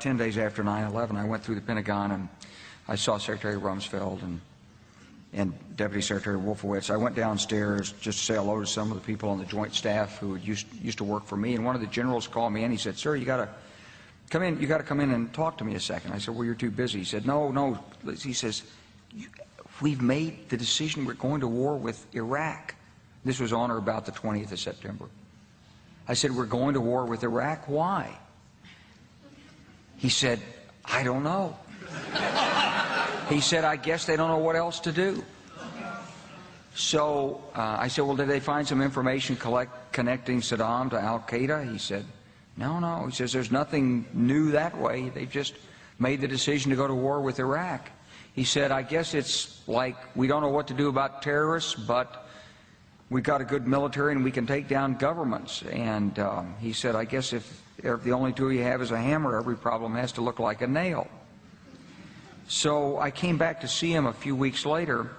10 days after 9/11, I went through the Pentagon and I saw Secretary Rumsfeld and Deputy Secretary Wolfowitz. I went downstairs just to say hello to some of the people on the Joint Staff who used to work for me, and one of the generals called me and he said, "Sir, you got to come in. You got to come in and talk to me a second." I said, "Well, you're too busy." He said, "No." He says, "We've made the decision. We're going to war with Iraq." This was on or about the 20th of September. I said, "We're going to war with Iraq. Why?" He said, "I don't know." He said, "I guess they don't know what else to do." So I said, "Well, did they find some information connecting Saddam to Al-Qaeda?" He said, No. He says, "There's nothing new that way. They just made the decision to go to war with Iraq." He said, "I guess it's like we don't know what to do about terrorists, but we've got a good military and we can take down governments." And he said, "I guess if the only tool you have is a hammer, every problem has to look like a nail." So I came back to see him a few weeks later,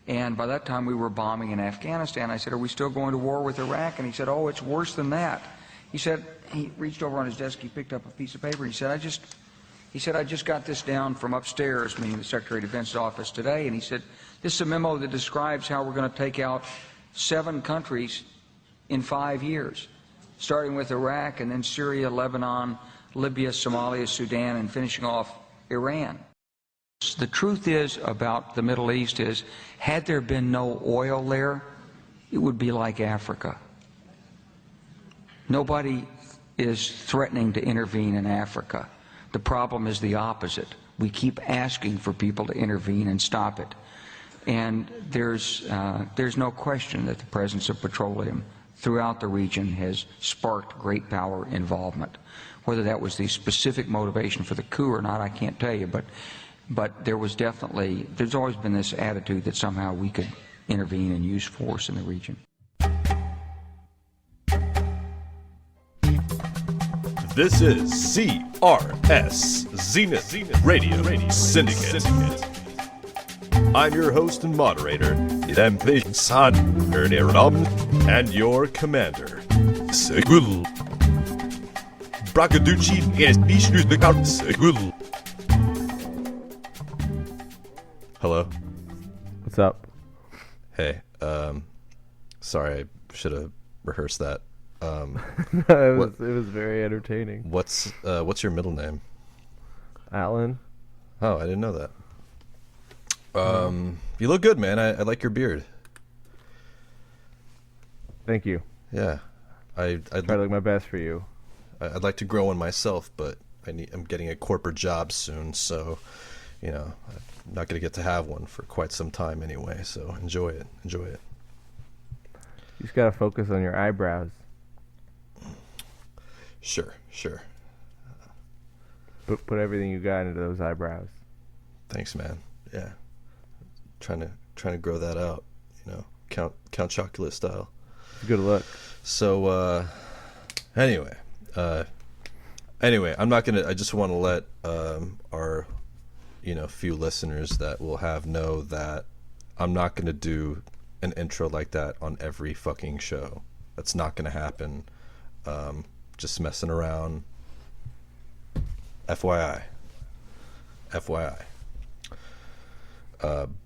and by that time we were bombing in Afghanistan. I said, "Are we still going to war with Iraq?" And he said, "Oh, it's worse than that." He said, he reached over on his desk, he picked up a piece of paper, he said, I just got this down from upstairs," meaning the Secretary of Defense's office today, and he said, "This is a memo that describes how we're going to take out 7 countries in 5 years, starting with Iraq and then Syria, Lebanon, Libya, Somalia, Sudan, and finishing off Iran." The truth is about the Middle East is, had there been no oil there, it would be like Africa. Nobody is threatening to intervene in Africa. The problem is the opposite. We keep asking for people to intervene and stop it. And there's no question that the presence of petroleum throughout the region has sparked great power involvement. Whether that was the specific motivation for the coup or not, I can't tell you, but there's always been this attitude that somehow we could intervene and use force in the region. This is CRS Zenith Radio Syndicate. I'm your host and moderator, and your commander, Segul Bragaducci. Hello. What's up? Hey, sorry, I should have rehearsed that. It was very entertaining. What's your middle name? Alan. Oh, I didn't know that. You look good, man. I like your beard. Thank you. Yeah, I'd try to look my best for you. I'd like to grow one myself, but I'm getting a corporate job soon, so I'm not going to get to have one for quite some time anyway. So enjoy it. You just gotta focus on your eyebrows. Sure. Put everything you got into those eyebrows. Thanks, man. Yeah, trying to grow that out. Count Chocula style. Good look. So anyway, I'm not gonna. I just want to let our few listeners that we'll have know that I'm not gonna do an intro like that on every fucking show. That's not gonna happen. Just messing around. FYI.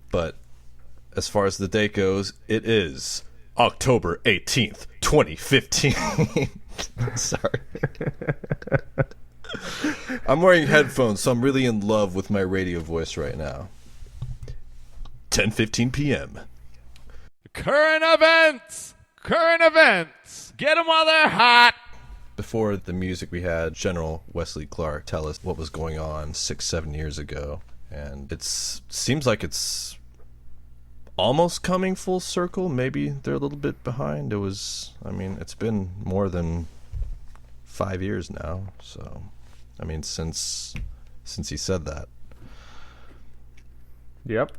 But as far as the date goes, it is October 18th, 2015. Sorry. I'm wearing headphones, so I'm really in love with my radio voice right now. 10:15 p.m. Current events. Get them while they're hot. Before the music, we had General Wesley Clark tell us what was going on 6-7 years ago. And it seems like it's almost coming full circle. Maybe they're a little bit behind. It's been more than 5 years now. So, since he said that. Yep.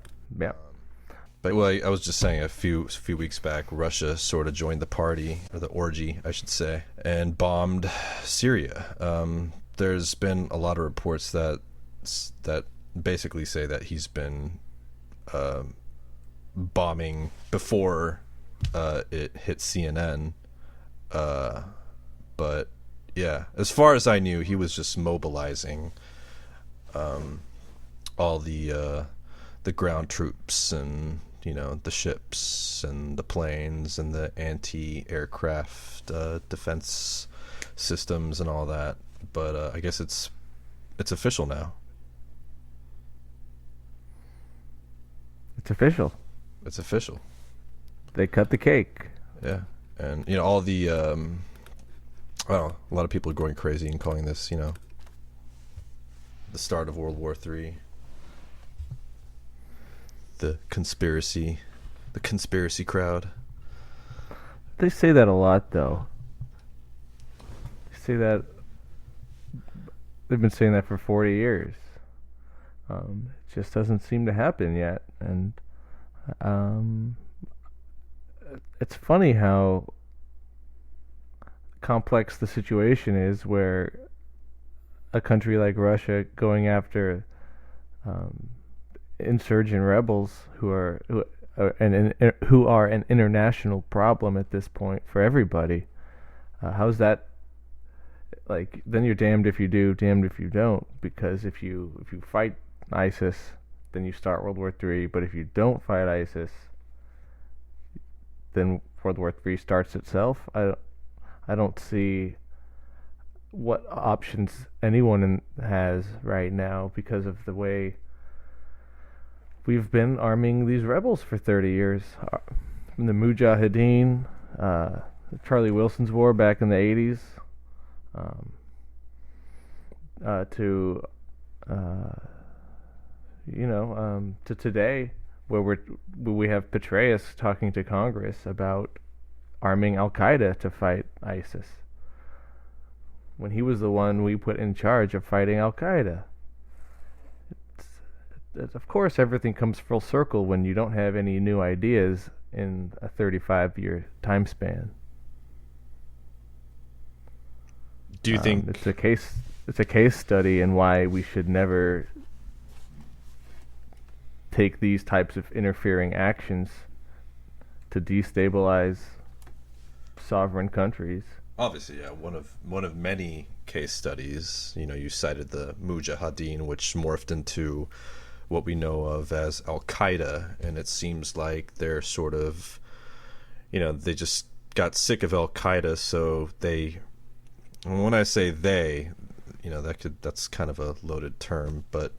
But I was just saying a few weeks back, Russia sort of joined the party, or the orgy, I should say, and bombed Syria. There's been a lot of reports that basically say that he's been bombing before it hit CNN, but Yeah, as far as I knew, he was just mobilizing all the ground troops and the ships and the planes and the anti-aircraft defense systems and all that. But I guess it's official now. It's official. It's official. They cut the cake. Yeah, and all the well, a lot of people are going crazy and calling this the start of World War III. The conspiracy crowd. They say that a lot, though. They say that they've been saying that for 40 years. It just doesn't seem to happen yet, and it's funny how complex the situation is, where a country like Russia going after insurgent rebels who are an international problem at this point for everybody. How's that? Like, then you're damned if you do, damned if you don't. Because if you fight ISIS, then you start World War III. But if you don't fight ISIS, then World War III starts itself. I don't see what options anyone has right now because of the way we've been arming these rebels for 30 years. From the Mujahideen, Charlie Wilson's war back in the 80s, to today, where we have Petraeus talking to Congress about arming Al-Qaeda to fight ISIS, when he was the one we put in charge of fighting Al-Qaeda. Of course, everything comes full circle when you don't have any new ideas in a 35-year time span. Do you think it's a case study in why we should never take these types of interfering actions to destabilize sovereign countries? Obviously, yeah, one of many case studies. You cited the Mujahideen, which morphed into what we know of as Al-Qaeda, and it seems like they're sort of, they just got sick of Al-Qaeda, so they, when I say they, that's kind of a loaded term, but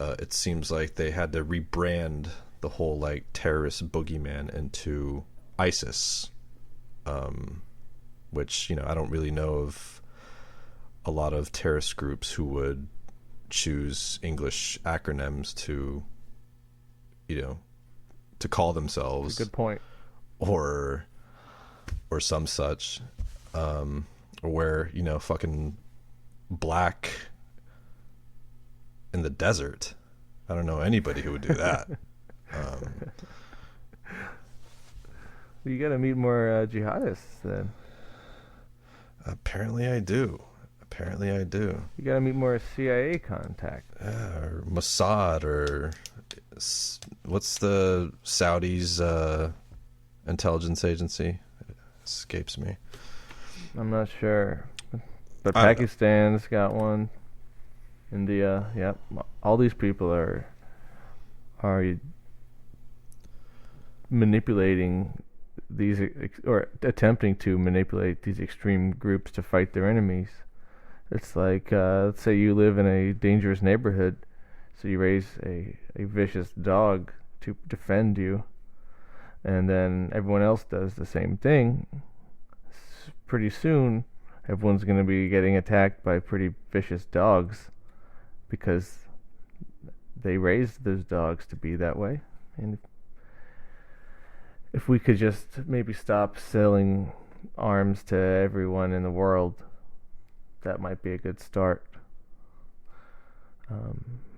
it seems like they had to rebrand the whole terrorist boogeyman into ISIS, which I don't really know of a lot of terrorist groups who would choose English acronyms to call themselves. That's a good point. Or some such, or where fucking black in the desert. I don't know anybody who would do that. You got to meet more jihadists then. Apparently I do. You got to meet more CIA contact. Or Mossad, or what's the Saudis' intelligence agency? It escapes me. I'm not sure. But Pakistan's got one. India, yep. All these people are manipulating these, or attempting to manipulate these extreme groups to fight their enemies. It's like, let's say you live in a dangerous neighborhood, so you raise a vicious dog to defend you, and then everyone else does the same thing. Pretty soon, everyone's going to be getting attacked by pretty vicious dogs because they raised those dogs to be that way. And if we could just maybe stop selling arms to everyone in the world, that might be a good start.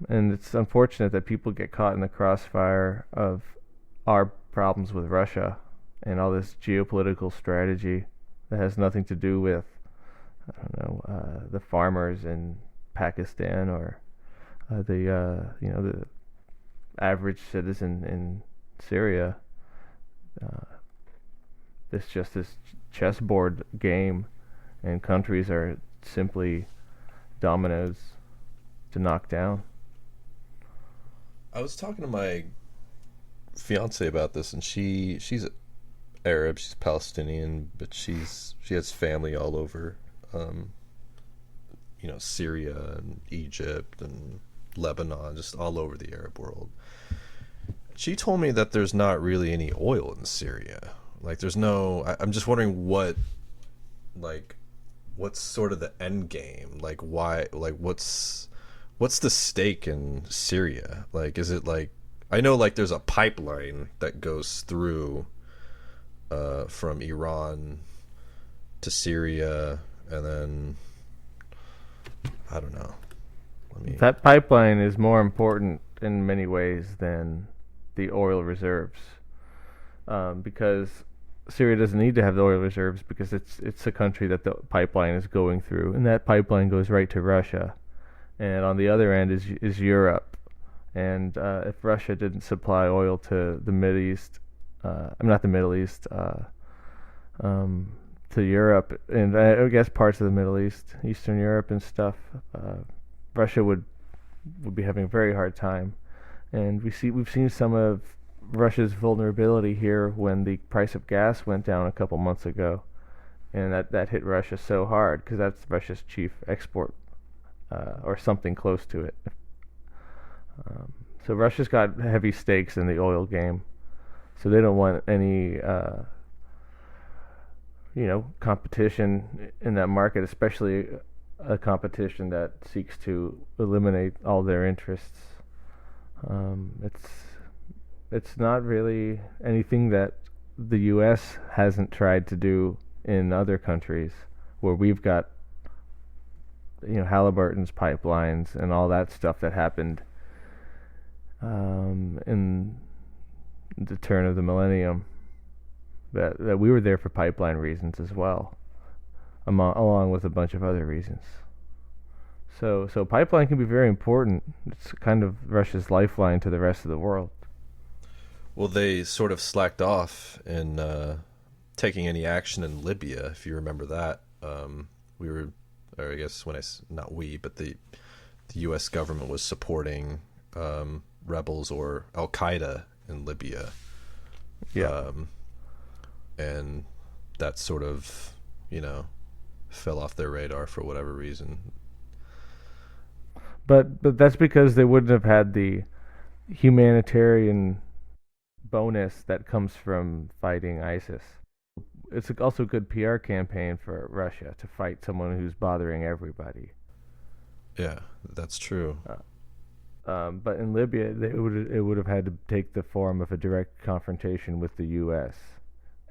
And it's unfortunate that people get caught in the crossfire of our problems with Russia and all this geopolitical strategy that has nothing to do with, the farmers in Pakistan, or the average citizen in Syria. It's just this chessboard game and countries are simply dominoes to knock down. I was talking to my fiance about this, and she's Arab, she's Palestinian, but she has family all over, Syria and Egypt and Lebanon, just all over the Arab world. She told me that there's not really any oil in Syria. Like, there's no. I'm just wondering what's sort of the end game? Like, why? Like, what's the stake in Syria? Like, is it like, I know like there's a pipeline that goes through from Iran to Syria, and then I don't know. That pipeline is more important in many ways than the oil reserves, because Syria doesn't need to have the oil reserves because it's a country that the pipeline is going through, and that pipeline goes right to Russia, and on the other end is Europe, and if Russia didn't supply oil to the Middle East, not the Middle East, to Europe, and I guess parts of the Middle East, Eastern Europe and stuff, Russia would be having a very hard time. And we've seen some of Russia's vulnerability here when the price of gas went down a couple months ago, and that hit Russia so hard because that's Russia's chief export, or something close to it. So Russia's got heavy stakes in the oil game, so they don't want any competition in that market, especially a competition that seeks to eliminate all their interests. It's not really anything that the U.S. hasn't tried to do in other countries where we've got Halliburton's pipelines and all that stuff that happened in the turn of the millennium, that we were there for pipeline reasons as well, along with a bunch of other reasons. So pipeline can be very important. It's kind of Russia's lifeline to the rest of the world. Well, they sort of slacked off in taking any action in Libya, if you remember that. We were, or I guess not we, but the U.S. government was supporting rebels or Al-Qaeda in Libya. Yeah. And that sort of, fell off their radar for whatever reason. But that's because they wouldn't have had the humanitarian bonus that comes from fighting ISIS. It's also a good PR campaign for Russia to fight someone who's bothering everybody. Yeah, that's true. But in Libya, it would have had to take the form of a direct confrontation with the U.S.,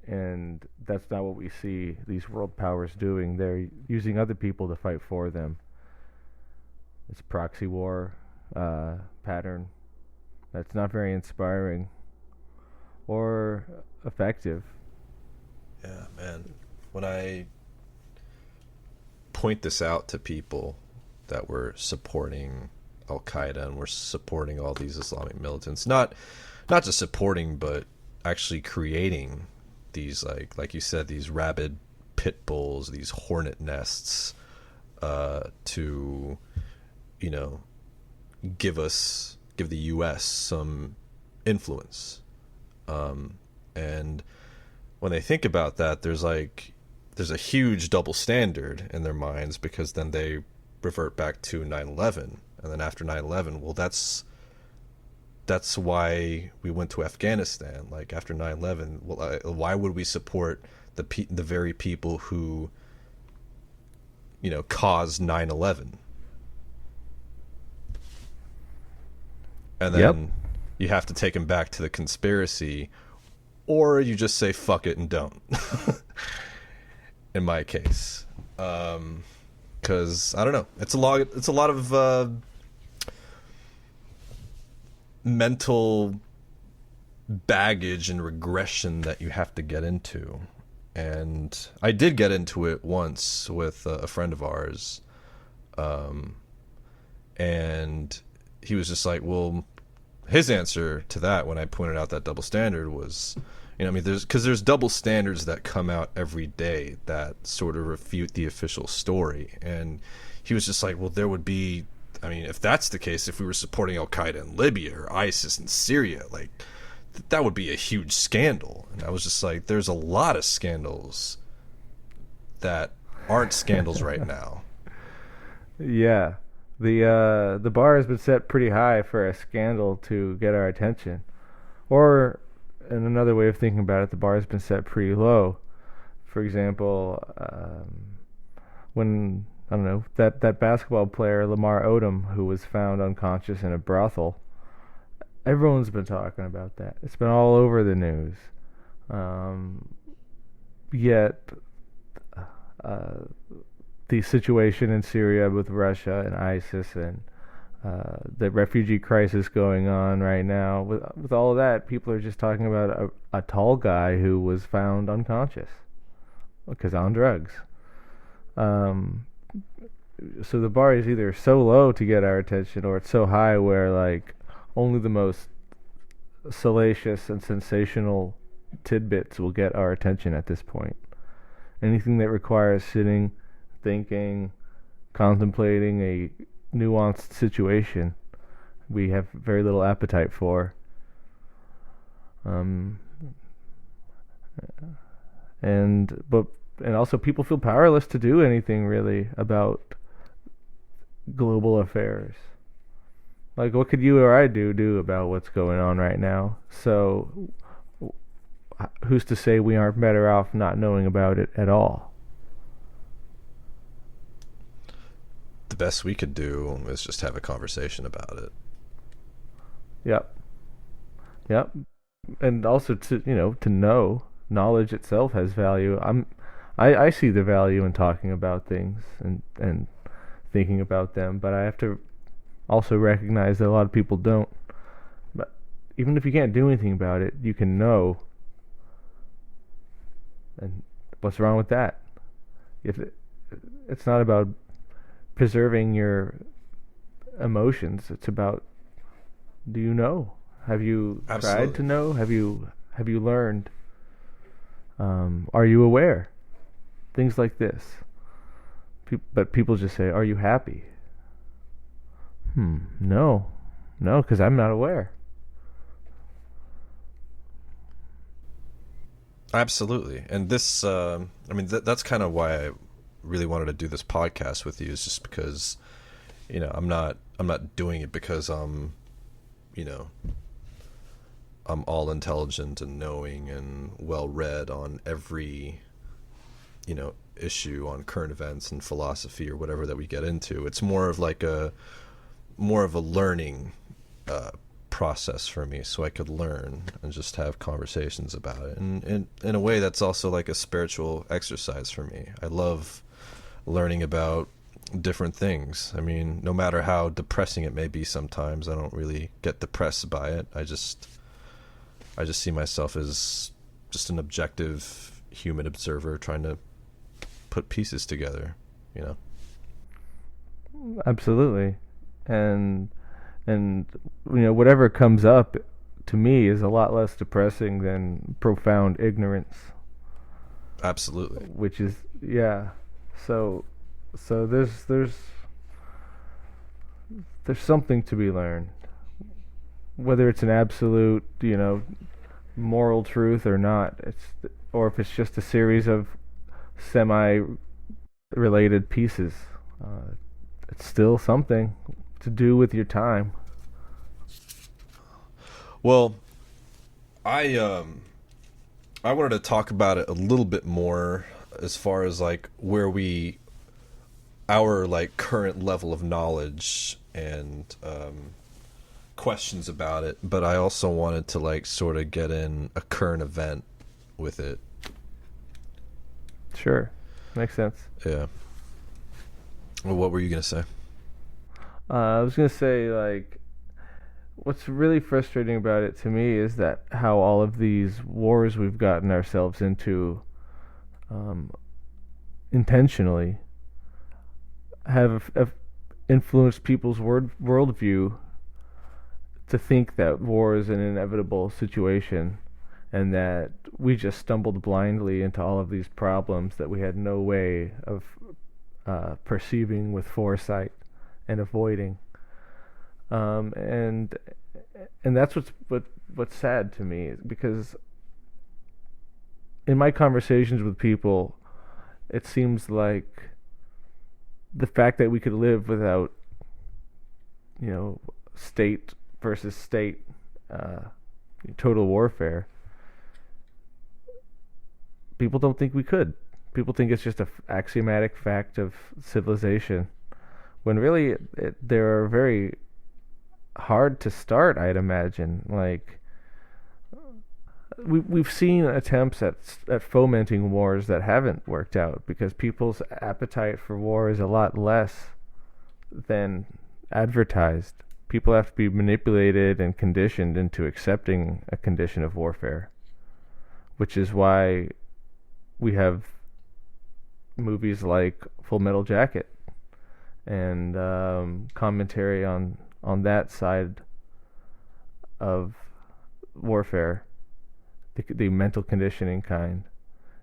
and that's not what we see these world powers doing. They're using other people to fight for them. It's proxy war pattern. That's not very inspiring or effective. Yeah, man. When I point this out to people that we're supporting Al-Qaeda and we're supporting all these Islamic militants, not just supporting, but actually creating these, like you said, these rabid pit bulls, these hornet nests, to give the U.S. some influence. And when they think about that, there's a huge double standard in their minds, because then they revert back to 9/11, and then after 9/11, well, that's why we went to Afghanistan. Like, after 9/11, well, why would we support the very people who caused 9/11? And then you have to take them back to the conspiracy, or you just say fuck it and don't. In my case, because I don't know, it's a lot of mental baggage and regression that you have to get into. And I did get into it once with a friend of ours, and he was just like, well, his answer to that, when I pointed out that double standard, was, You know, I mean, there's double standards that come out every day that sort of refute the official story. And he was just like, well, there would be, I mean, if that's the case, if we were supporting Al Qaeda in Libya or ISIS in Syria, like that would be a huge scandal. And I was just like, there's a lot of scandals that aren't scandals right now. Yeah, the bar has been set pretty high for a scandal to get our attention, or in another way of thinking about it, the bar has been set pretty low. For example, when I don't know that basketball player Lamar Odom, who was found unconscious in a brothel, everyone's been talking about that. It's been all over the news. Yet the situation in Syria with Russia and ISIS and the refugee crisis going on right now, with all of that, people are just talking about a tall guy who was found unconscious because on drugs. So the bar is either so low to get our attention, or it's so high where like only the most salacious and sensational tidbits will get our attention at this point. Anything that requires sitting, thinking, contemplating a nuanced situation, we have very little appetite for. And also people feel powerless to do anything really about global affairs. Like, what could you or I do about what's going on right now? So who's to say we aren't better off not knowing about it at all? The best we could do is just have a conversation about it. Yep. And also to know knowledge itself has value. I see the value in talking about things and thinking about them, but I have to also recognize that a lot of people don't. But even if you can't do anything about it, you can know. And what's wrong with that? If it's not about preserving your emotions, it's about, do you know? Have you Absolutely. tried to know? Have you learned? Are you aware? Things like this. But people just say, "Are you happy?" No, because I'm not aware. Absolutely. And this, that's kind of why I really wanted to do this podcast with you, is just because, I'm not doing it because I'm all intelligent and knowing and well read on every, issue on current events and philosophy or whatever that we get into. It's more of a learning process for me, so I could learn and just have conversations about it. And in a way, that's also like a spiritual exercise for me. I love learning about different things. I mean, no matter how depressing it may be sometimes, I don't really get depressed by it. I just see myself as just an objective human observer trying to put pieces together, Absolutely. And whatever comes up to me is a lot less depressing than profound ignorance. Absolutely. Which is, yeah. So there's something to be learned, whether it's an absolute, moral truth or not. Or if it's just a series of semi-related pieces. It's still something to do with your time. Well, I wanted to talk about it a little bit more as far as like our like current level of knowledge and questions about it, but I also wanted to like sort of get in a current event with it. Sure. Makes sense. Yeah. Well, what were you going to say? I was going to say, like, what's really frustrating about it to me is that how all of these wars we've gotten ourselves into intentionally have influenced people's worldview to think that war is an inevitable situation, and that we just stumbled blindly into all of these problems that we had no way of perceiving with foresight and avoiding. And that's what's sad to me, because in my conversations with people, it seems like the fact that we could live without, state versus state, total warfare, people don't think we could. People think it's just a axiomatic fact of civilization, when really they're very hard to start, I'd imagine. Like, we've seen attempts at fomenting wars that haven't worked out, because people's appetite for war is a lot less than advertised. People have to be manipulated and conditioned into accepting a condition of warfare, which is why we have movies like Full Metal Jacket and commentary on that side of warfare, the mental conditioning kind,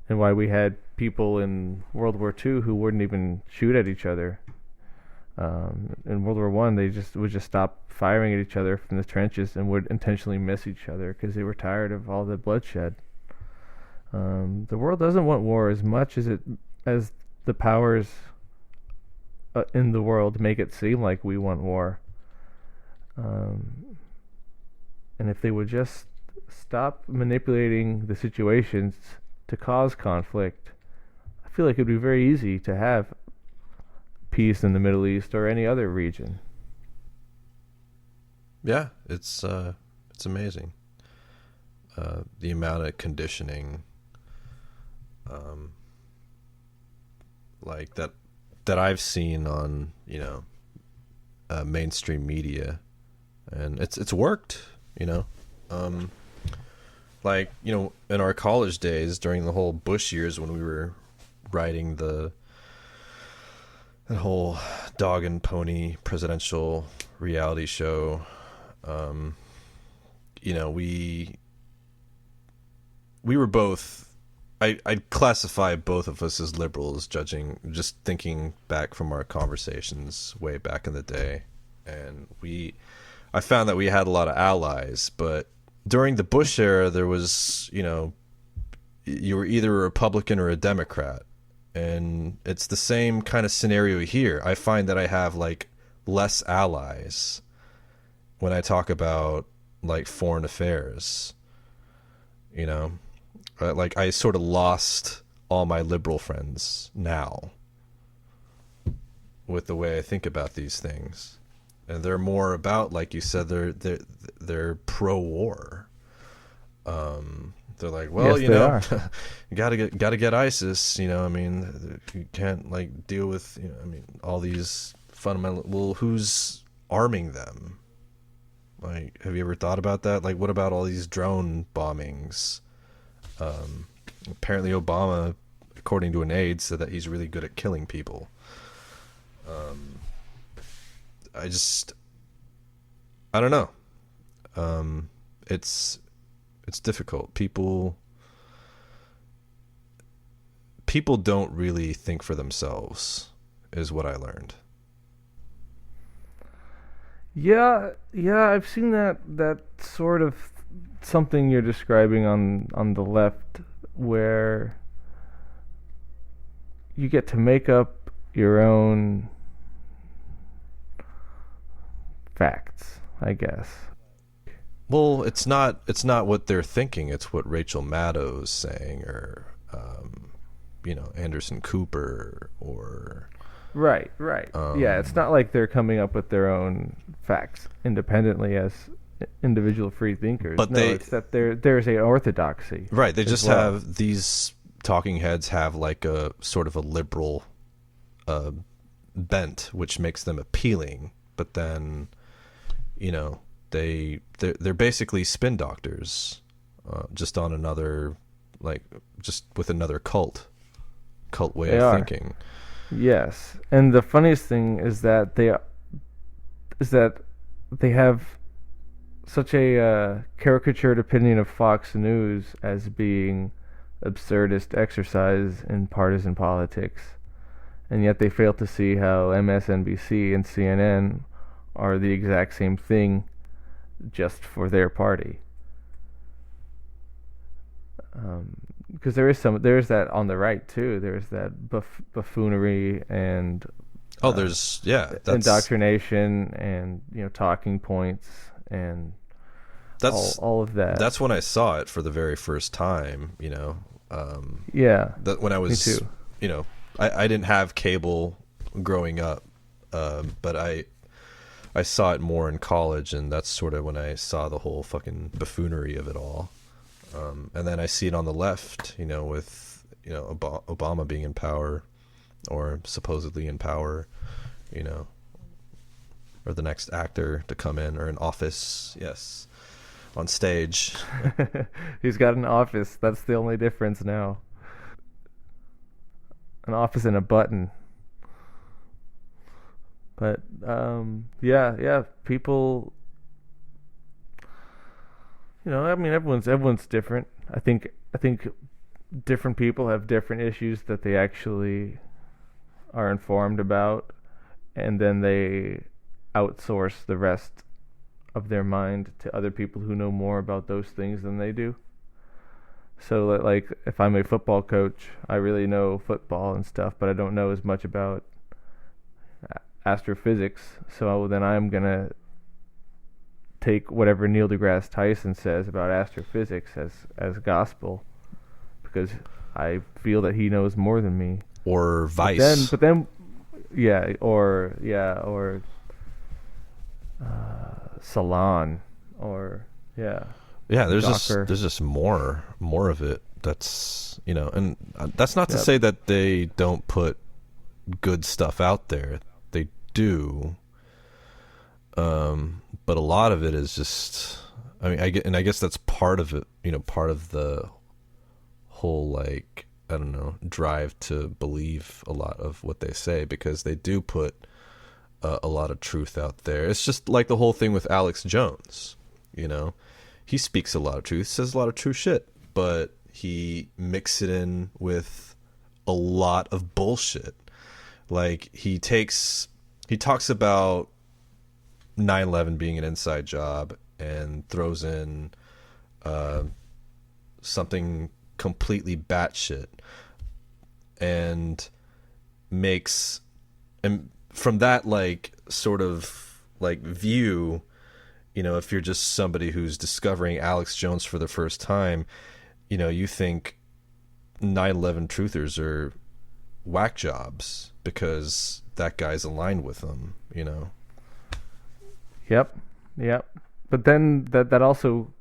and why we had people in World War II who wouldn't even shoot at each other. In World War One, they would just stop firing at each other from the trenches and would intentionally miss each other because they were tired of all the bloodshed. The world doesn't want war as much as the powers in the world make it seem like we want war. And if they would just stop manipulating the situations to cause conflict, I feel like it would be very easy to have peace in the Middle East or any other region. Yeah, it's amazing. The amount of conditioning, like that I've seen on mainstream media, and it's worked. Like in our college days during the whole Bush years, when we were writing that whole dog and pony presidential reality show, we were both, I'd classify both of us as liberals, just thinking back from our conversations way back in the day. And I found that we had a lot of allies, but during the Bush era, there was, you were either a Republican or a Democrat. And it's the same kind of scenario here. I find that I have like less allies when I talk about like foreign affairs. Like I sort of lost all my liberal friends now with the way I think about these things. And they're more about, like you said, they're pro-war. They're like, well, yes, you gotta get ISIS. You can't like deal with, all these fundamental. Well, who's arming them? Like, have you ever thought about that? Like, what about all these drone bombings? Apparently, Obama, according to an aide, said that he's really good at killing people. I don't know. It's difficult. People don't really think for themselves, is what I learned. Yeah, I've seen that sort of something you're describing on the left, where you get to make up your own facts, I guess. Well, it's not what they're thinking. It's what Rachel Maddow's saying, or Anderson Cooper, or right. Yeah, it's not like they're coming up with their own facts independently as individual free thinkers. But it's that there's a orthodoxy. Right. They just have these talking heads have like a sort of a liberal bent, which makes them appealing. But then, they're basically spin doctors, just on another, like, just with another cult way of thinking. Yes, and the funniest thing is that they have such a caricatured opinion of Fox News as being absurdist exercise in partisan politics, and yet they fail to see how MSNBC and CNN are the exact same thing, just for their party. Because there's that on the right too. There's that buffoonery and that's indoctrination and talking points and all of that. That's when I saw it for the very first time. That when I was, me too. I didn't have cable growing up, but I saw it more in college, and that's sort of when I saw the whole fucking buffoonery of it all. And then I see it on the left, with Obama being in power, or supposedly in power, or the next actor to come in, or in office, yes, on stage. He's got an office. That's the only difference now. An office and a button. But yeah, people. Everyone's different. I think different people have different issues that they actually are informed about, and then they outsource the rest of their mind to other people who know more about those things than they do. So, like, if I'm a football coach, I really know football and stuff, but I don't know as much about astrophysics. So then I'm gonna take whatever Neil deGrasse Tyson says about astrophysics as gospel, because I feel that he knows more than me. Or Vice. But then Salon, or there's Docker. just more of it. That's and that's not to say that they don't put good stuff out there. They do. But a lot of it is just, I guess that's part of it, part of the whole, like, I don't know, drive to believe a lot of what they say, because they do put a lot of truth out there. It's just like the whole thing with Alex Jones, he speaks a lot of truth, says a lot of true shit, but he mixes it in with a lot of bullshit. Like, he talks about 9/11 being an inside job, and throws in something completely batshit, and from that, like, sort of like view, if you're just somebody who's discovering Alex Jones for the first time, you think 9/11 truthers are whack jobs because that guy's aligned with them, Yep. But then that also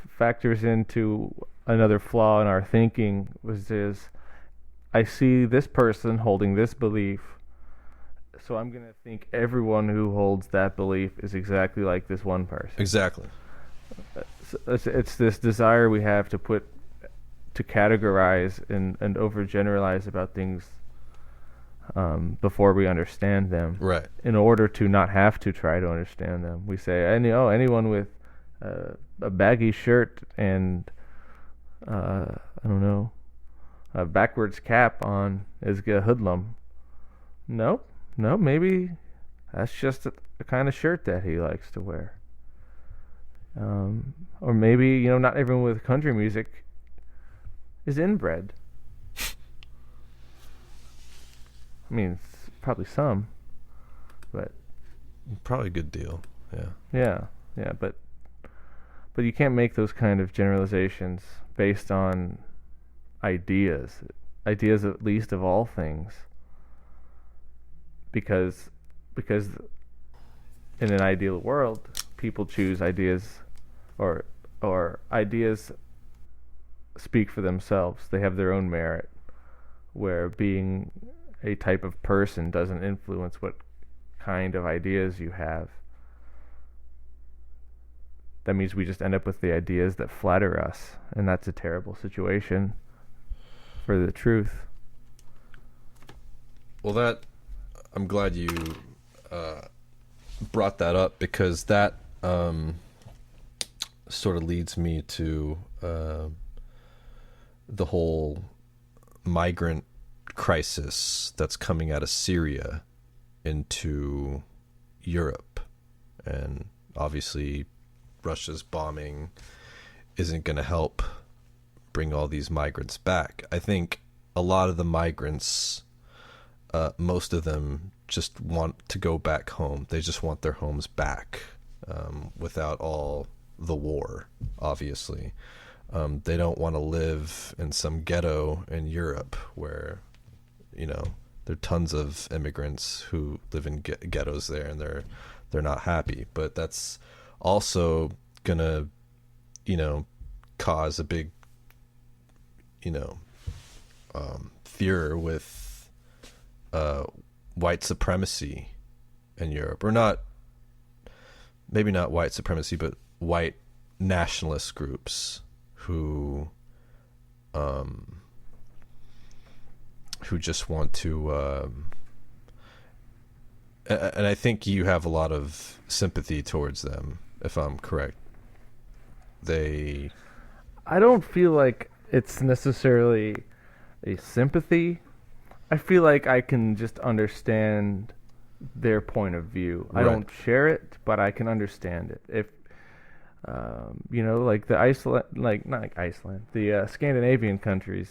factors into another flaw in our thinking, which is, I see this person holding this belief, so I'm going to think everyone who holds that belief is exactly like this one person. Exactly. It's this desire we have to categorize and overgeneralize about things before we understand them. Right. In order to not have to try to understand them. We say, anyone with a baggy shirt and, I don't know, a backwards cap on is a hoodlum. No, maybe that's just a kind of shirt that he likes to wear. Or maybe, not everyone with country music is inbred. I mean, probably some, but probably a good deal. Yeah, but you can't make those kind of generalizations based on ideas at least of all things, because in an ideal world, people choose ideas, or ideas speak for themselves. They have their own merit, where being a type of person doesn't influence what kind of ideas you have. That means we just end up with the ideas that flatter us, and that's a terrible situation for the truth. Well, I'm glad you brought that up, because that sort of leads me to the whole migrant crisis that's coming out of Syria into Europe. And obviously Russia's bombing isn't going to help bring all these migrants back. I think a lot of the migrants, most of them just want to go back home. They just want their homes back, without all the war, obviously. They don't want to live in some ghetto in Europe where, there are tons of immigrants who live in ghettos there, and they're not happy. But that's also gonna, cause a big, fear with white supremacy in Europe, or not. Maybe not white supremacy, but white nationalist groups who just want to, and I think you have a lot of sympathy towards them, if I'm correct. I don't feel like it's necessarily a sympathy. I feel like I can just understand their point of view. Right. I don't share it, but I can understand it. If like the Scandinavian countries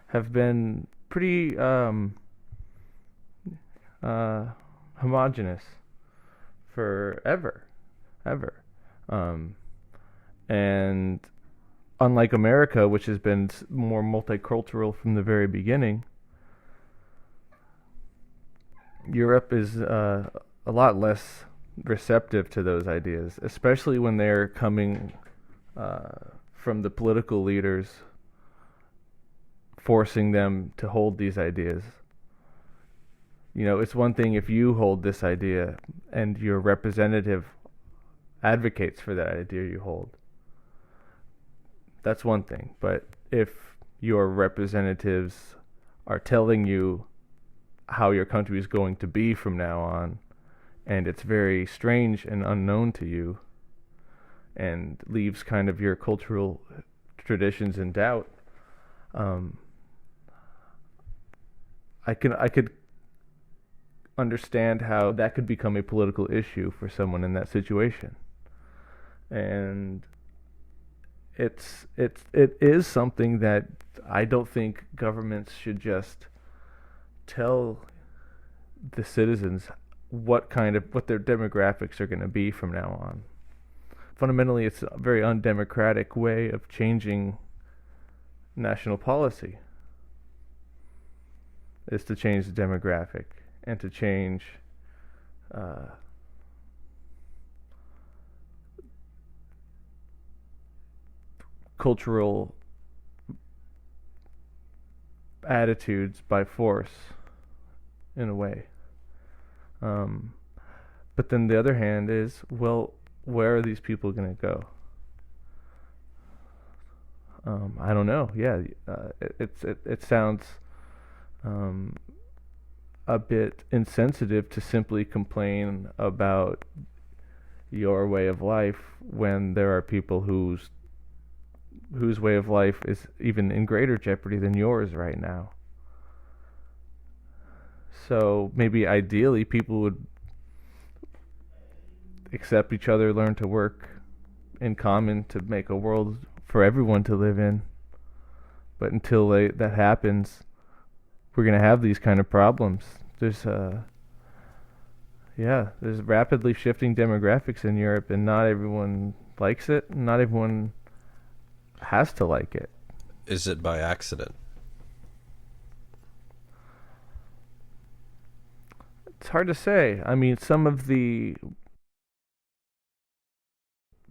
have been pretty homogenous forever, and unlike America, which has been more multicultural from the very beginning, Europe is a lot less receptive to those ideas, especially when they're coming from the political leaders forcing them to hold these ideas. It's one thing if you hold this idea and your representative advocates for that idea you hold. That's one thing. But if your representatives are telling you how your country is going to be from now on, and it's very strange and unknown to you, and leaves kind of your cultural traditions in doubt, I could understand how that could become a political issue for someone in that situation. And it is something that I don't think governments should just tell the citizens what their demographics are going to be from now on. Fundamentally, it's a very undemocratic way of changing national policy, is to change the demographic and to change cultural attitudes by force, in a way. But then the other hand is, well, where are these people going to go? I don't know. Yeah, it sounds a bit insensitive to simply complain about your way of life when there are people whose way of life is even in greater jeopardy than yours right now. So maybe ideally people would accept each other, learn to work in common to make a world for everyone to live in. But until that happens, we're going to have these kind of problems. There's rapidly shifting demographics in Europe, and not everyone likes it. Not everyone has to like it. Is it by accident? It's hard to say. I mean, some of the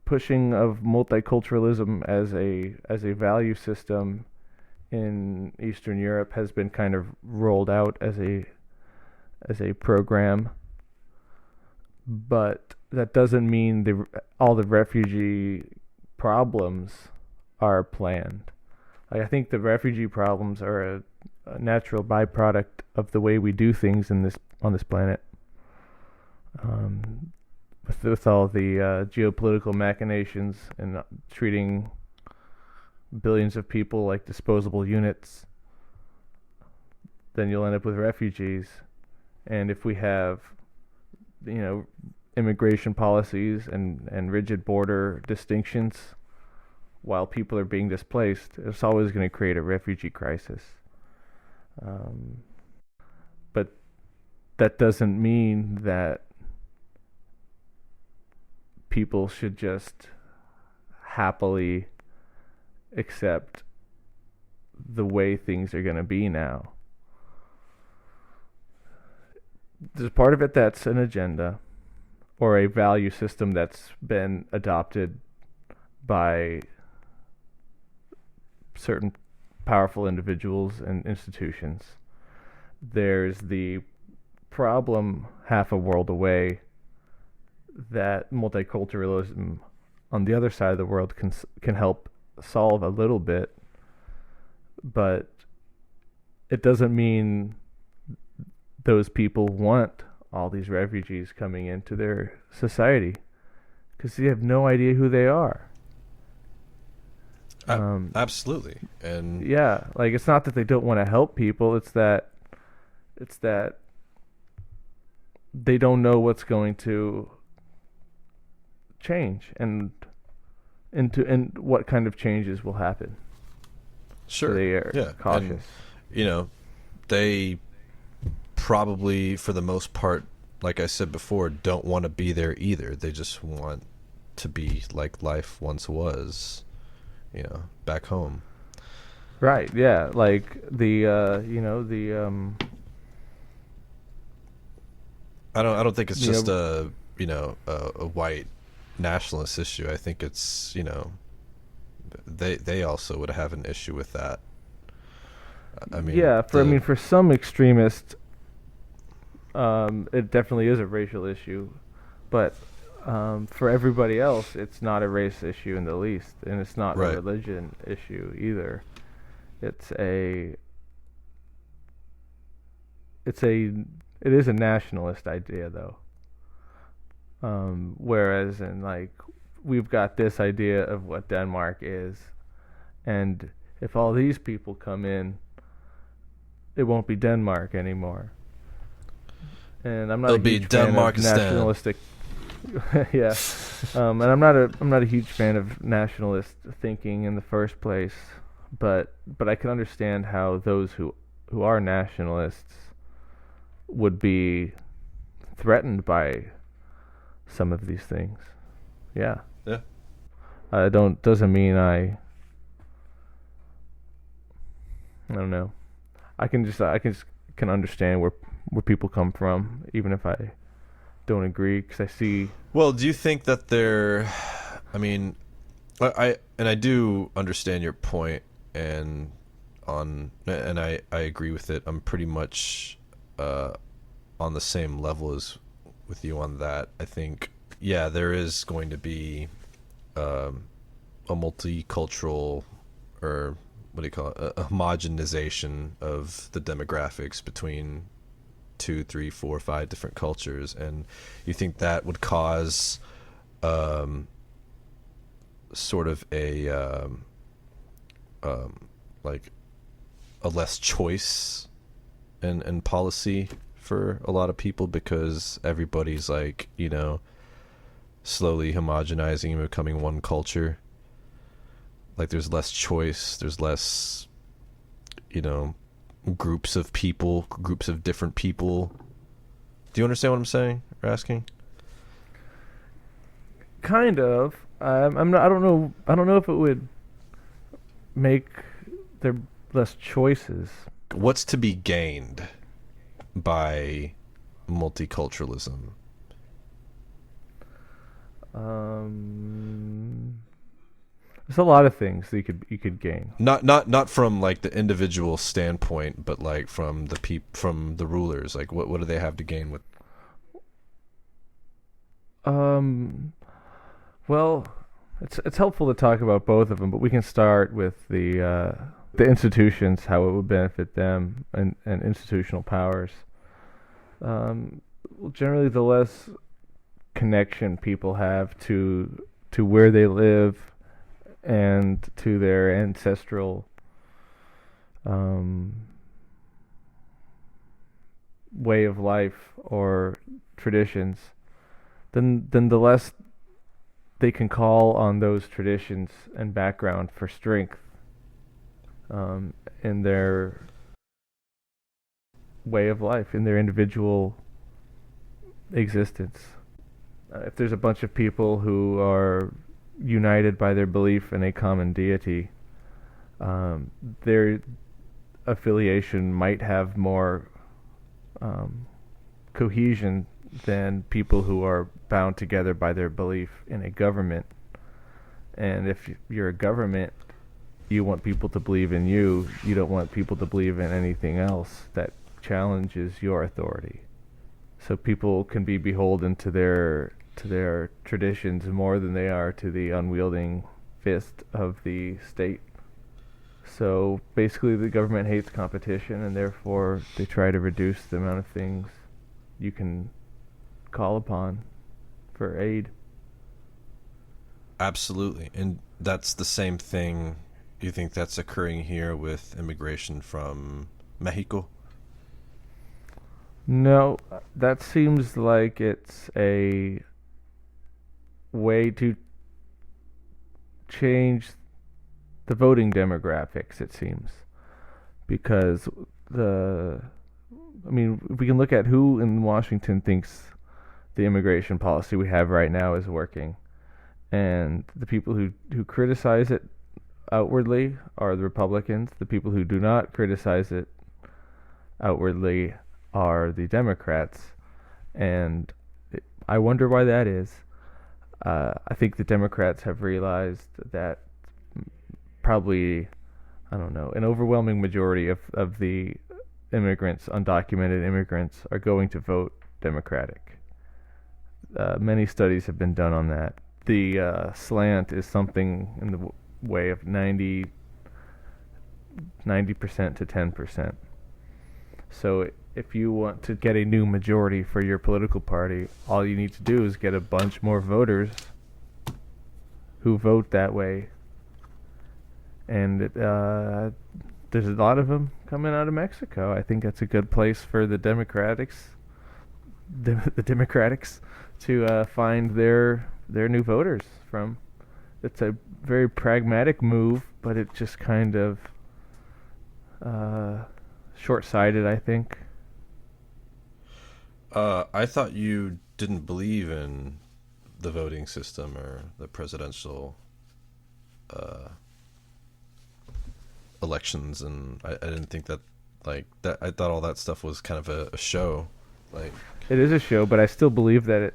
pushing of multiculturalism as a value system in Eastern Europe has been kind of rolled out as a program, but that doesn't mean all the refugee problems are planned. I think the refugee problems are a natural byproduct of the way we do things on this planet. With with all the geopolitical machinations and treating billions of people like disposable units, then you'll end up with refugees. And if we have, immigration policies and rigid border distinctions while people are being displaced, it's always going to create a refugee crisis. But that doesn't mean that people should just happily accept the way things are going to be now. There's part of it that's an agenda or a value system that's been adopted by certain powerful individuals and institutions. There's the problem half a world away that multiculturalism on the other side of the world can help solve a little bit, but it doesn't mean those people want all these refugees coming into their society, because they have no idea who they are. Absolutely. And yeah, like, it's not that they don't want to help people, it's that they don't know what's going to change and what kind of changes will happen. Sure. So they are cautious. And, they probably, for the most part, like I said before, don't want to be there either. They just want to be like life once was, back home. Right, yeah. Like I don't think it's just a white nationalist issue. I think it's, they also would have an issue with that. For some extremists, it definitely is a racial issue, but for everybody else, it's not a race issue in the least, and it's not a religion issue either. It is a nationalist idea, though. Whereas we've got this idea of what Denmark is, and if all these people come in, it won't be Denmark anymore. And I'm not It'll a huge be fan of Denmarkistan. nationalistic. Yeah, and I'm not a huge fan of nationalist thinking in the first place. But I can understand how those who are nationalists would be threatened by some of these things. Yeah. Yeah. Doesn't mean I don't know. I can understand where people come from, even if I don't agree, because I see. Well, do you think that I do understand your point, and I agree with it. I'm pretty much on the same level as with you on that. I think, yeah, there is going to be a multicultural, or what do you call it, a homogenization of the demographics between 2, 3, 4, 5 different cultures, and you think that would cause sort of a like a less choice in policy for a lot of people, because everybody's slowly homogenizing and becoming one culture. Like, there's less choice, there's less groups of people, groups of different people. Do you understand what I'm saying or asking? Kind of. I don't know if it would make there less choices. What's to be gained by multiculturalism? There's a lot of things that you could gain. Not from the individual standpoint, but from the rulers. What do they have to gain with? Well, it's helpful to talk about both of them, but we can start with the institutions, how it would benefit them, and institutional powers. Generally, the less connection people have to where they live and to their ancestral way of life or traditions, then the less they can call on those traditions and background for strength in their way of life, in their individual existence. If there's a bunch of people who are united by their belief in a common deity, their affiliation might have more cohesion than people who are bound together by their belief in a government. And if you're a government, you want people to believe in you. You don't want people to believe in anything else that challenges your authority. So people can be beholden to their traditions more than they are to the unwielding fist of the state. So basically the government hates competition, and therefore they try to reduce the amount of things you can call upon for aid. Absolutely. And that's the same thing. You think that's occurring here with immigration from Mexico? No, that seems like it's a way to change the voting demographics, it seems. Because if we can look at who in Washington thinks the immigration policy we have right now is working, and the people who criticize it outwardly are the Republicans. The people who do not criticize it outwardly are the Democrats, and I wonder why that is. I think the Democrats have realized that probably, I don't know, an overwhelming majority of the immigrants, undocumented immigrants, are going to vote Democratic. Many studies have been done on that. The slant is something in the way of 90% to 10%. So if you want to get a new majority for your political party, all you need to do is get a bunch more voters who vote that way. And there's a lot of them coming out of Mexico. I think that's a good place for the Democrats to find their new voters from. It's a very pragmatic move, but it just kind of short-sighted, I think. I thought you didn't believe in the voting system or the presidential elections, and I didn't think that, like, that. I thought all that stuff was kind of a show. Like, it is a show, but I still believe that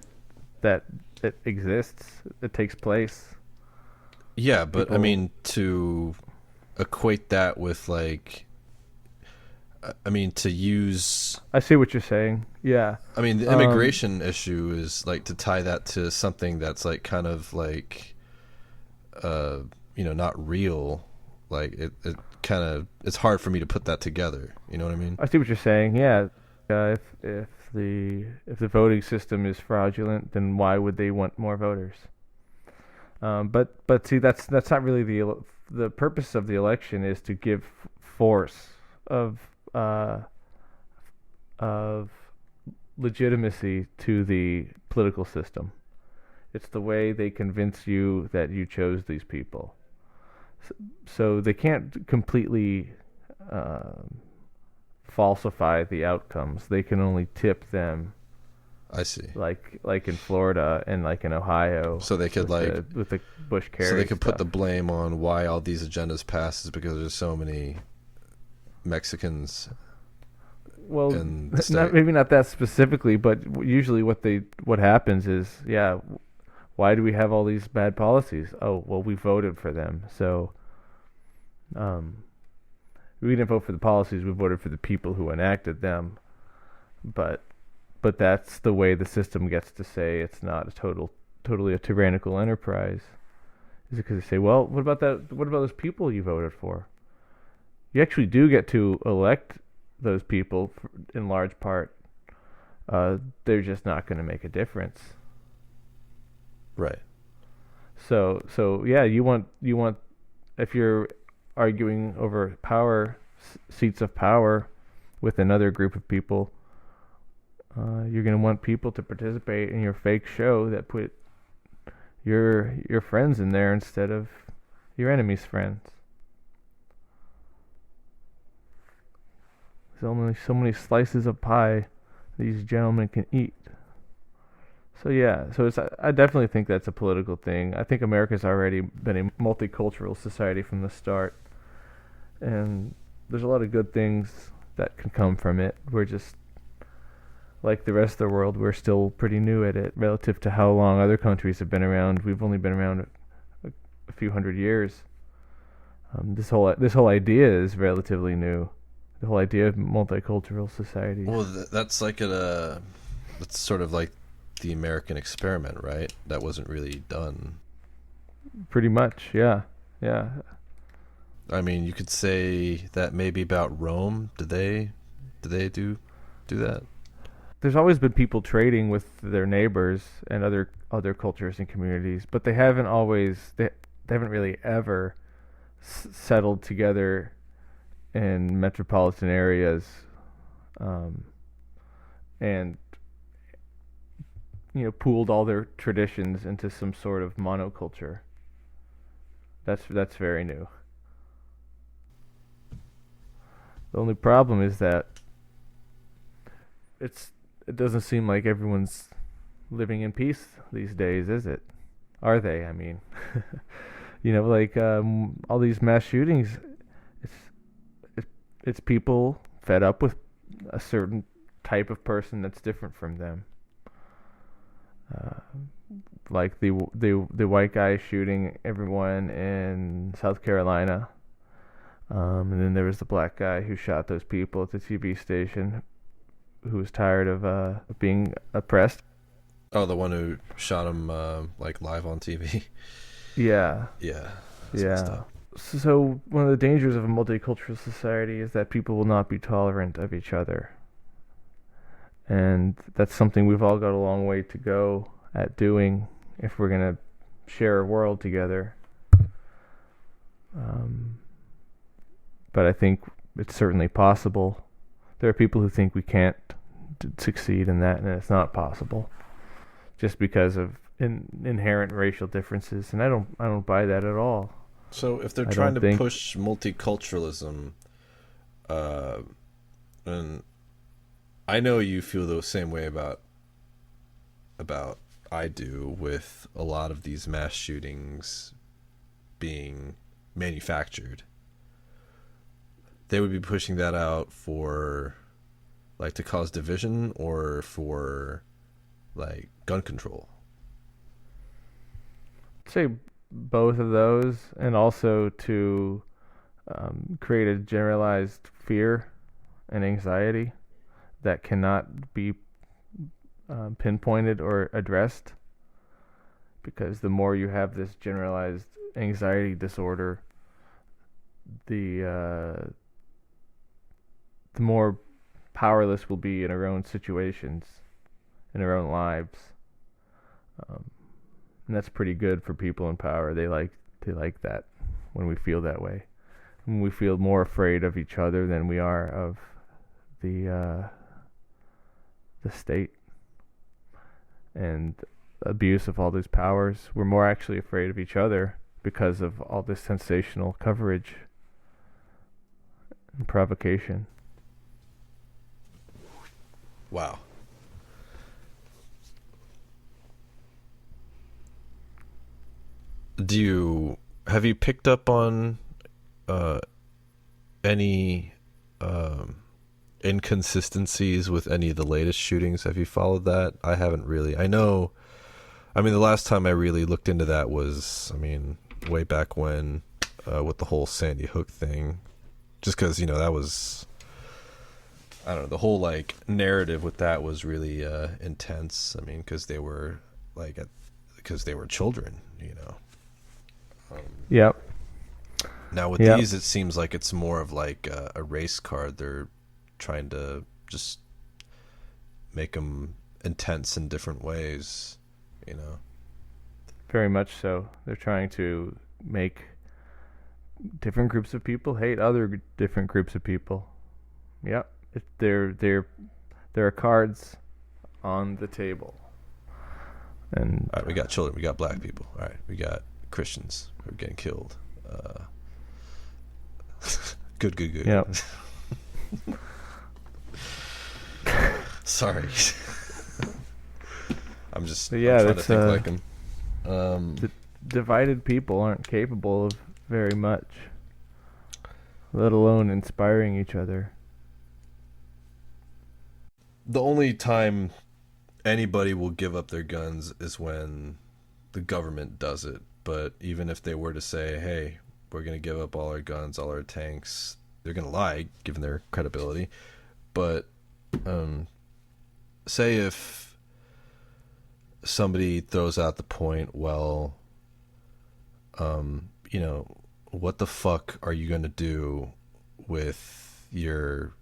it exists. It takes place. Yeah, but I mean, to equate that with, like, to use... I see what you're saying. Yeah. I mean, the immigration issue is, like, to tie that to something that's, like, kind of, like, not real. Like, it kind of... It's hard for me to put that together. You know what I mean? I see what you're saying. Yeah. If the voting system is fraudulent, then why would they want more voters? But see, that's not really the purpose of the election. Is to give force of legitimacy to the political system. It's the way they convince you that you chose these people. So they can't completely falsify the outcomes. They can only tip them. I see. Like in Florida and like in Ohio. So they could with the Bush Kerry. So they could stuff. put the blame on why all these agendas pass is because there's so many Mexicans. Well, maybe not that specifically, but usually what happens is, why do we have all these bad policies? Oh, well, we voted for them. So we didn't vote for the policies, we voted for the people who enacted them. But that's the way the system gets to say it's not totally a tyrannical enterprise. Is it because they say, well, what about those people you voted for? You actually do get to elect those people in large part. They're just not going to make a difference. Right. So yeah, you want if you're arguing over seats of power with another group of people, you're going to want people to participate in your fake show that put your friends in there instead of your enemy's friends. There's only so many slices of pie these gentlemen can eat. So yeah, I definitely think that's a political thing. I think America's already been a multicultural society from the start, and there's a lot of good things that can come from it. We're just like the rest of the world. We're still pretty new at it relative to how long other countries have been around. We've only been around a few hundred years. This whole idea is relatively new. The whole idea of multicultural society. Well, that's like that's sort of like the American experiment, right? That wasn't really done. Pretty much, yeah. I mean, you could say that maybe about Rome. Did they do that? There's always been people trading with their neighbors and other cultures and communities, but they haven't really ever settled together in metropolitan areas, and pooled all their traditions into some sort of monoculture. That's very new. The only problem is that it doesn't seem like everyone's living in peace these days, is it? Are they? I mean, all these mass shootings. It's people fed up with a certain type of person that's different from them. Like the white guy shooting everyone in South Carolina, and then there was the black guy who shot those people at the TV station, who was tired of being oppressed. Oh, the one who shot him live on TV. Yeah. Yeah. Yeah. So one of the dangers of a multicultural society is that people will not be tolerant of each other. And that's something we've all got a long way to go at doing if we're going to share a world together. But I think it's certainly possible. There are people who think we can't succeed in that, and it's not possible, just because of inherent racial differences. And I don't buy that at all. So if they're trying to push multiculturalism, and I know you feel the same way about I do with a lot of these mass shootings being manufactured. They would be pushing that out for to cause division or for gun control. I'd say both of those, and also to create a generalized fear and anxiety that cannot be pinpointed or addressed, because the more you have this generalized anxiety disorder, the more powerless we'll be in our own situations, in our own lives, and that's pretty good for people in power. They like that when we feel that way, when we feel more afraid of each other than we are of the state and abuse of all these powers. We're more actually afraid of each other because of all this sensational coverage and provocation. Wow. Have you picked up on any inconsistencies with any of the latest shootings? Have you followed that? I haven't really. The last time I really looked into that was, way back when, with the whole Sandy Hook thing. Just because, that was, I don't know, the whole, narrative with that was really intense. Because they were, because they were children, Yep. Now with these, it seems like it's more of a race card. They're trying to just make them intense in different ways, very much so. They're trying to make different groups of people hate other different groups of people. Yep, there are cards on the table. And all right, we got children, we got black people. All right, we got Christians who are getting killed. Good. Yep. Sorry. I'm just But yeah, I'm trying to that's, think like him. divided people aren't capable of very much, let alone inspiring each other. The only time anybody will give up their guns is when the government does it. But even if they were to say, hey, we're going to give up all our guns, all our tanks, they're going to lie, given their credibility. But say if somebody throws out the point, well, what the fuck are you going to do with your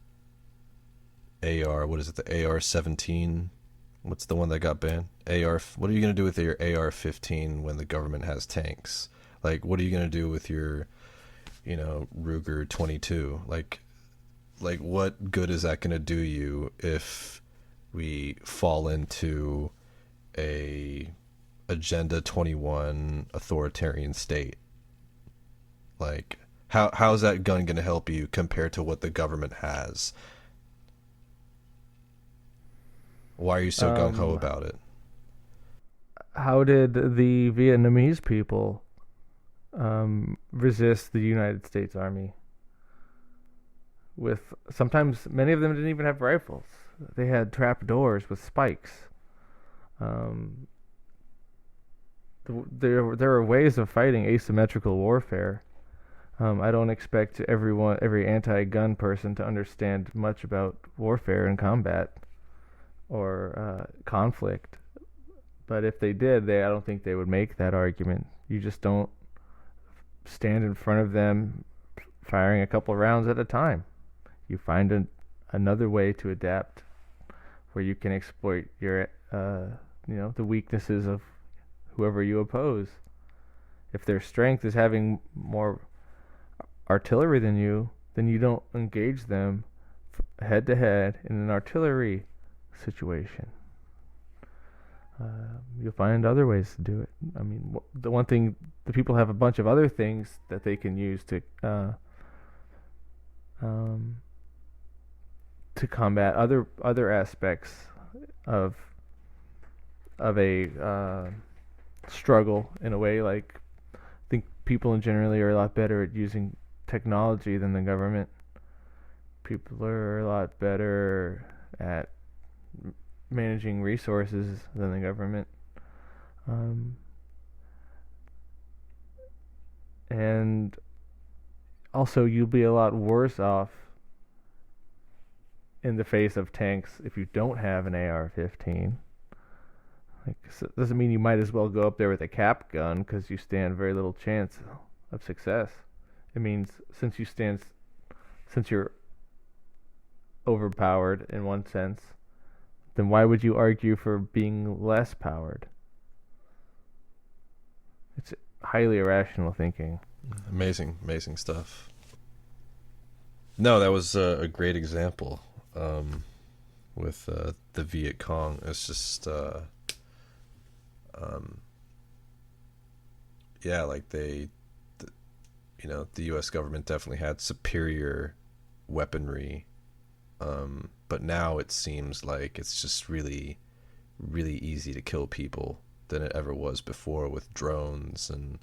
AR, what is it, the AR-17? What's the one that got banned? What are you going to do with your AR-15 when the government has tanks? Like, what are you going to do with your, Ruger 22? Like what good is that going to do you if we fall into a Agenda 21 authoritarian state? Like, how's that gun going to help you compared to what the government has? Why are you so gung-ho about it? How did the Vietnamese people resist the United States Army? Sometimes many of them didn't even have rifles. They had trap doors with spikes. There are ways of fighting asymmetrical warfare. I don't expect every anti-gun person to understand much about warfare and combat or conflict. But if they did, I don't think they would make that argument. You just don't stand in front of them firing a couple rounds at a time. You find another way to adapt where you can exploit your, the weaknesses of whoever you oppose. If their strength is having more artillery than you, then you don't engage them head to head in an artillery situation. You'll find other ways to do it. I mean, the one thing, the people have a bunch of other things that they can use to combat other aspects of a struggle in a way. Like, I think people in generally are a lot better at using technology than the government. People are a lot better at managing resources than the government. And also, you'll be a lot worse off in the face of tanks if you don't have an AR-15. It doesn't mean you might as well go up there with a cap gun because you stand very little chance of success. It means since you're overpowered in one sense, then why would you argue for being less powered? It's highly irrational thinking. Amazing stuff. No, that was a great example with the Viet Cong. It's just, like the U.S. government definitely had superior weaponry. But now it seems like it's just really, really easy to kill people than it ever was before with drones and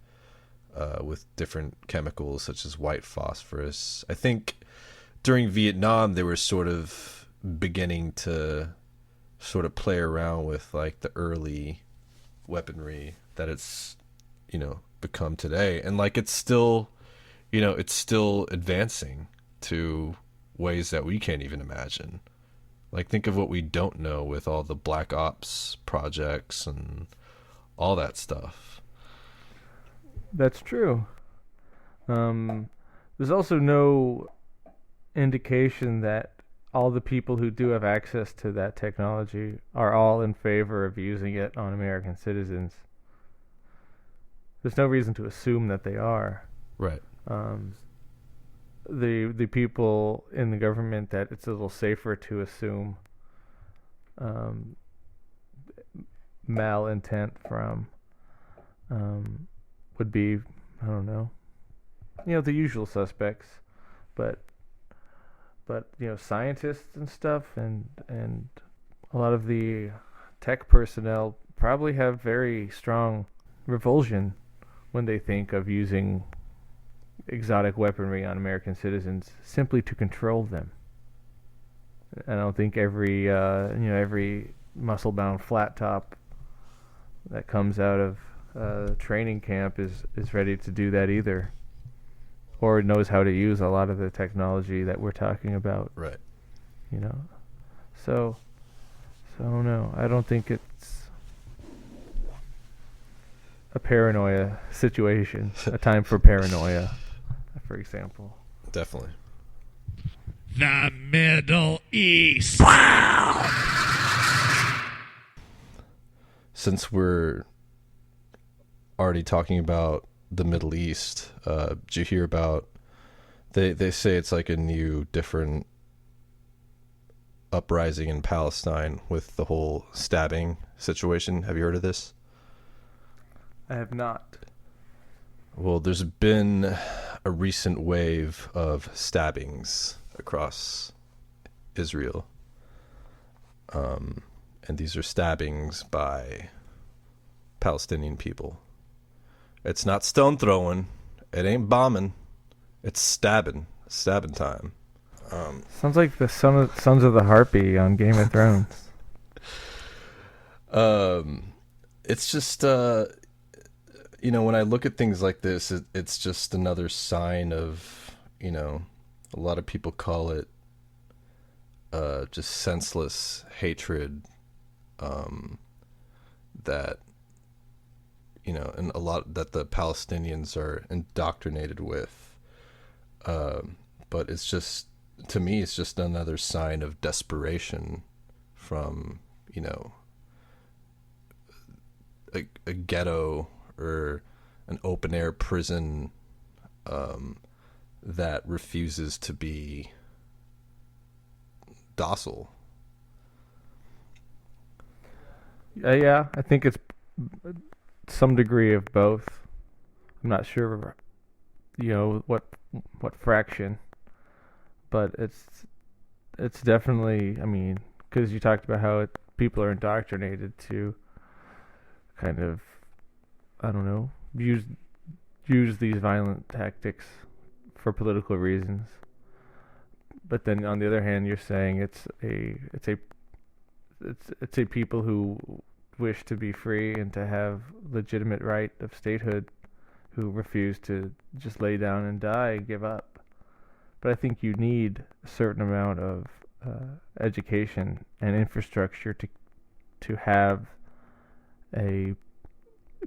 with different chemicals such as white phosphorus. I think during Vietnam they were sort of beginning to sort of play around with like the early weaponry that it's become today, and like it's still advancing to ways that we can't even imagine. Like, think of what we don't know with all the Black Ops projects and all that stuff. That's true. There's also no indication that all the people who do have access to that technology are all in favor of using it on American citizens. there's no reason to assume that they are. Right. The people in the government that it's a little safer to assume malintent from would be, I don't know, the usual suspects, but scientists and stuff, and a lot of the tech personnel probably have very strong revulsion when they think of using exotic weaponry on American citizens simply to control them. I don't think every muscle-bound flat top that comes out of training camp is ready to do that either, or knows how to use a lot of the technology that we're talking about. Right. So I don't know. I don't think it's a paranoia situation, a time for paranoia, for example. Definitely. The Middle East. Since we're already talking about the Middle East, did you hear about, they say it's like a new, different uprising in Palestine with the whole stabbing situation. Have you heard of this? I have not. Well, there's been a recent wave of stabbings across Israel. And these are stabbings by Palestinian people. It's not stone throwing. It ain't bombing. It's stabbing time. Sounds like the Sons of the Harpy on Game of Thrones. It's just, when I look at things like this, it's just another sign of, a lot of people call it just senseless hatred, that, and a lot that the Palestinians are indoctrinated with. But it's just, to me, it's just another sign of desperation from, a ghetto or an open air prison that refuses to be docile. Yeah, I think it's some degree of both. I'm not sure, what fraction, but it's definitely, because you talked about how people are indoctrinated to kind of, I don't know, use these violent tactics for political reasons. But then on the other hand, you're saying it's a people who wish to be free and to have legitimate right of statehood, who refuse to just lay down and die, give up. But I think you need a certain amount of education and infrastructure to have a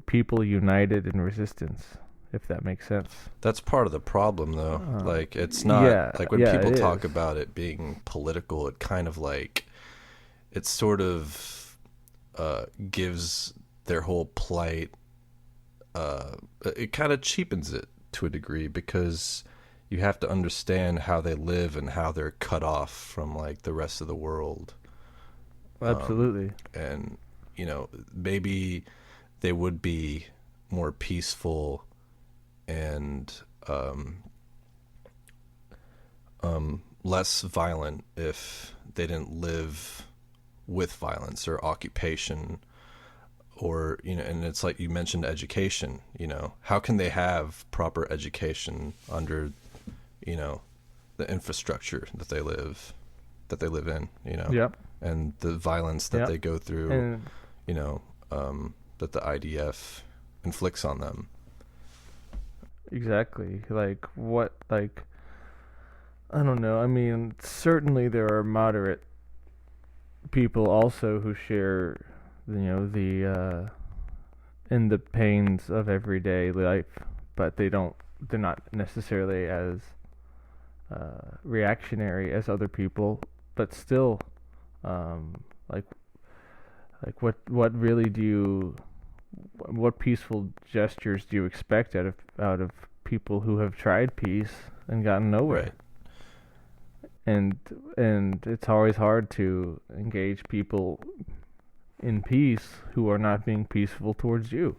people united in resistance, if that makes sense. That's part of the problem, though. It's not like when people talk about it being political, it kind of like it sort of gives their whole plight. It kind of cheapens it to a degree, because you have to understand how they live and how they're cut off from like the rest of the world. Absolutely. And maybe they would be more peaceful and less violent if they didn't live with violence or occupation, or and it's like you mentioned education. How can they have proper education under the infrastructure that they live in, Yep. and the violence that they go through, and that the IDF inflicts on them. Exactly. I don't know. Certainly there are moderate people also who share, the in the pains of everyday life, but they're not necessarily as reactionary as other people, but still, what really do you what peaceful gestures do you expect out of people who have tried peace and gotten nowhere? Right. And it's always hard to engage people in peace who are not being peaceful towards you.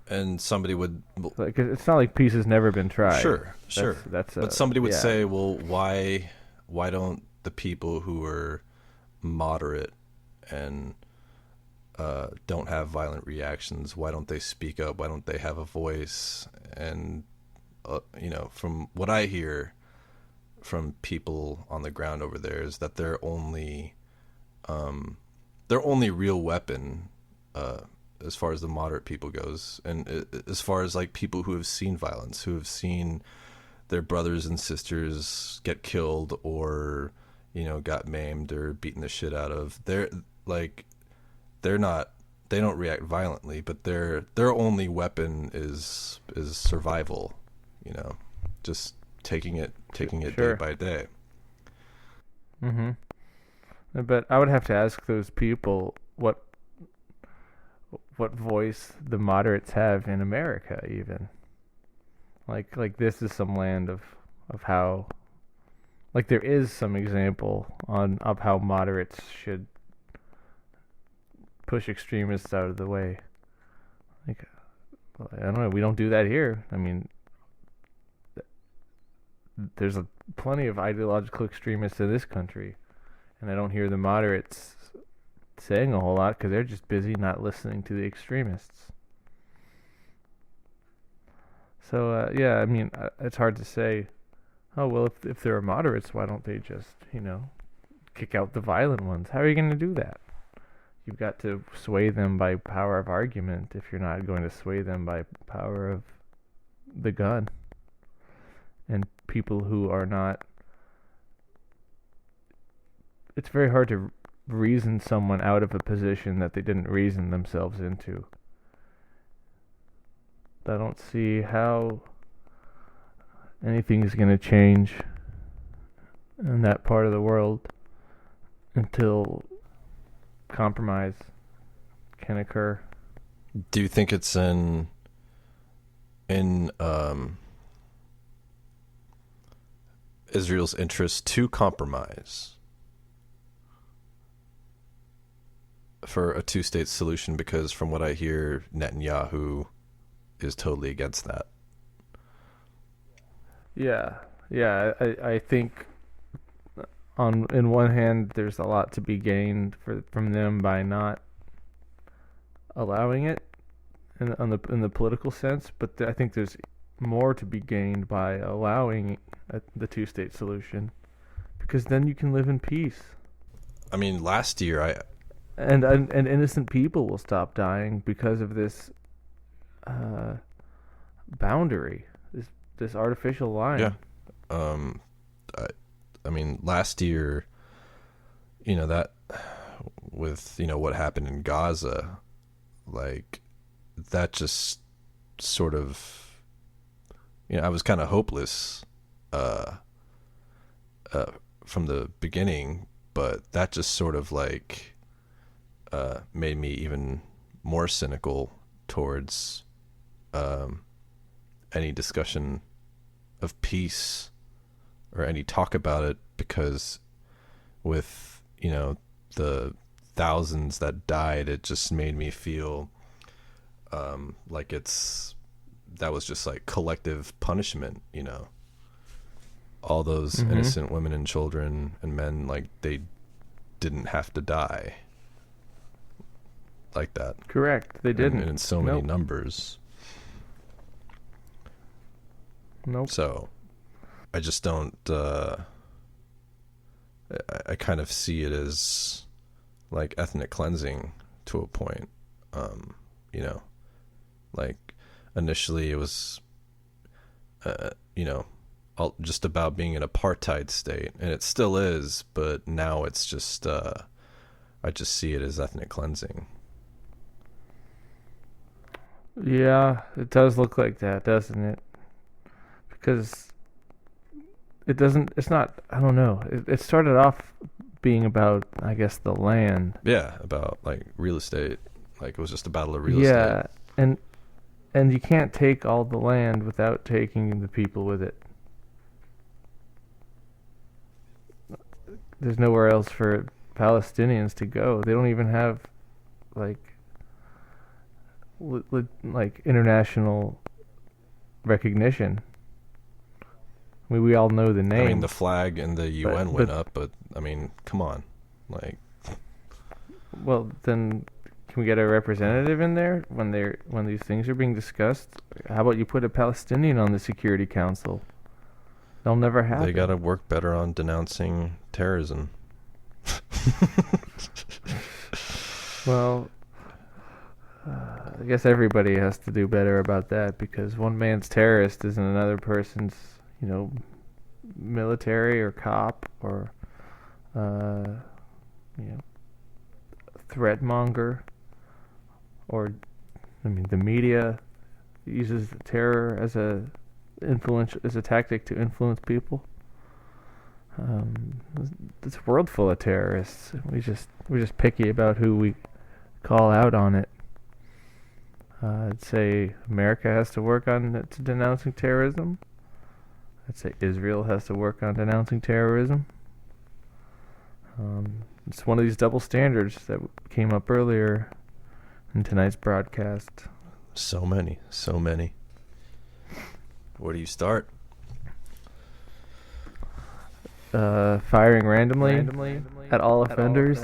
And somebody would, Like, it's not like peace has never been tried. sure, but somebody would yeah. say, well, why don't the people who are moderate and don't have violent reactions, why don't they speak up? Why don't they have a voice? And from what I hear from people on the ground over there is that their only real weapon, as far as the moderate people goes, and as far as like people who have seen violence, who have seen their brothers and sisters get killed or got maimed or beaten the shit out of, they don't react violently, but their only weapon is survival, just taking it Sure. day by day. Mm-hmm. But I would have to ask those people what voice the moderates have in America, even. Like this is some land of how, like, there is some example of how moderates should push extremists out of the way. Like, I don't know, we don't do that here. I mean, there's plenty of ideological extremists in this country, and I don't hear the moderates saying a whole lot because they're just busy not listening to the extremists. So yeah, I mean, it's hard to say, oh well, if there are moderates, why don't they just kick out the violent ones? How are you going to do that? You've got to sway them by power of argument if you're not going to sway them by power of the gun. And people who are not, it's very hard to reason someone out of a position that they didn't reason themselves into. I don't see how anything is going to change in that part of the world until compromise can occur. Do you think it's in Israel's interest to compromise for a two-state solution? Because from what I hear, Netanyahu is totally against that. Yeah, I think in one hand there's a lot to be gained from them by not allowing it in the political sense, but I think there's more to be gained by allowing the two-state solution, because then you can live in peace. I mean, last year and innocent people will stop dying because of this boundary, this artificial line. Yeah. I mean, last year, that with what happened in Gaza, like that just sort of, I was kind of hopeless from the beginning, but that just sort of like made me even more cynical towards any discussion of peace or any talk about it, because with the thousands that died, it just made me feel like that was just like collective punishment. All those innocent women and children and men, like, they didn't have to die like that. Correct, they didn't. And in so many numbers. Nope. So I just don't I kind of see it as like ethnic cleansing to a point. Like initially it was all just about being an apartheid state, and it still is, but now it's just I just see it as ethnic cleansing. Yeah, it does look like that, doesn't it? Because it's not, I don't know. It started off being about, I guess, the land. Yeah, about like real estate, Like it was just a battle of real Yeah, estate. and you can't take all the land without taking the people with it. There's nowhere else for Palestinians to go. They don't even have like like international recognition. I mean, we all know the name. I mean, the flag and the UN went but- up, but I mean, come on, like Well, then can we get a representative in there when these things are being discussed? How about you put a Palestinian on the Security Council? They'll never happen. they got to work better on denouncing terrorism. Well, I guess everybody has to do better about that, because one man's terrorist isn't another person's, military or cop or, threat monger. Or, I mean, the media uses terror as a tactic to influence people. It's a world full of terrorists. We're just picky about who we call out on it. I'd say America has to work on denouncing terrorism. I'd say Israel has to work on denouncing terrorism. It's one of these double standards that came up earlier in tonight's broadcast. So many. Where do you start? Firing randomly at all offenders.